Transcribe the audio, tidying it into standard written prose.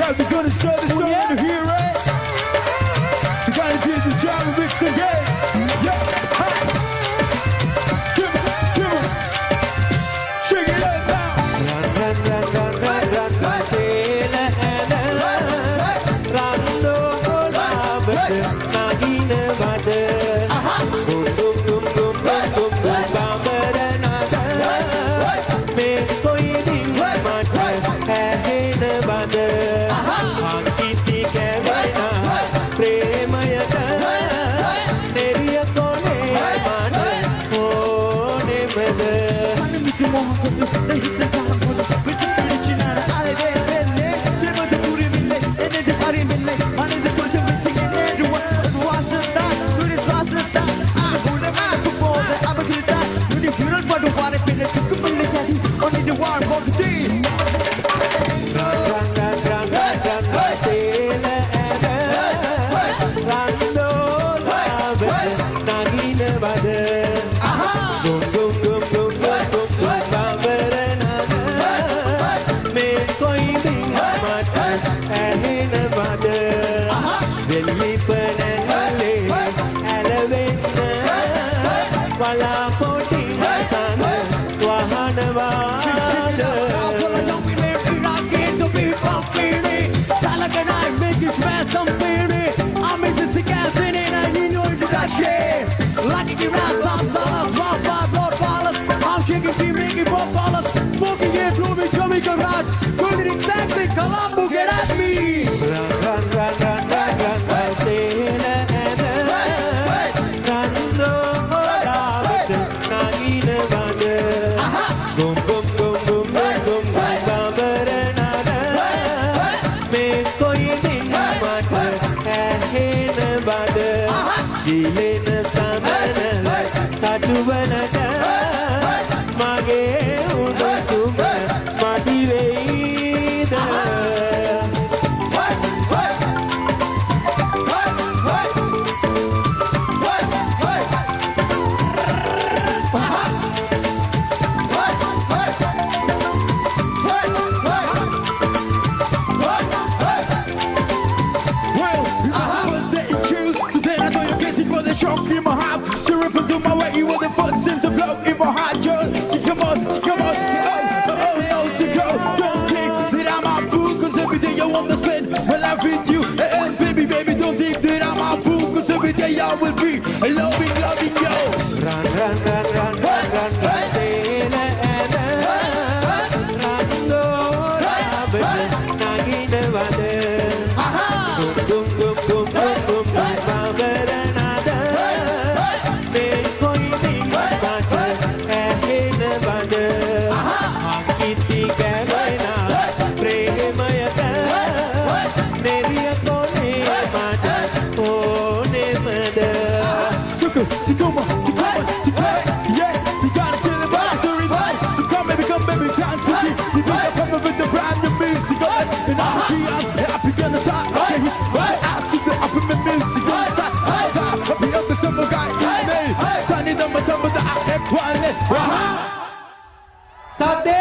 Right, we're gonna show this song to hear it. We gotta do the job and mix again. Yeah, ha. Give it. Shake it up now. Run, sail Rando labad nagina bad Gum gum gum gum gum gum bambara nada Me koi din mat ahena bad Ankiti kevena premayata Neriya kone mad hone mad Hanımızı muhabbeti Nehirde kalmadı Bütün içinara aleve belle Sevmedi kuri bille Enedi pari bille Hanede koca bitingen everyone Duasında Suri swasında Ahune mahkumode Abakita Yuni funeral padu wane pille Tukku pille jadi Oni the war for the day Run, sail Rando labad nagina bad Gum gum gum gum gum gum gum bambara nada Me koi din mat ahena bad Velli panale alavenna Wala poti sana wahana wada Like it around some dollars, rock by blood dollars. I'm shaking, she making $4. Smoking it, blooming, showing garage. Doing it exactly, Colombo, get at me. Run, sail Rando labad nagina bad Gum gum gum gum gum gum bambara nada Me koi din mat ahena bad Dilena samana katubanata Mage udusuma mati veida Shock in my heart, she ripping through my way. You were the first sense of love in my heart, girl. She come on, she go. Don't think that I'm a fool, cause every day I wanna spend my life with you. And baby, don't think that I'm a fool, cause every day I will be loving you. Run, sail Rando labad nagina bad Gum gum gum gum gum gum bambara nada Me koi din mat ahena bad Ankiti kevena premayata Neriya kone mat hone mad Yeah, we gotta celebrate, so come baby, dance with me. You think I'm coming with the brand new music, and I'm happy gonna start. Okay, I see the up in the music, gonna start. Happy up the summer guy in me. Sunny number summer the I have one. Sate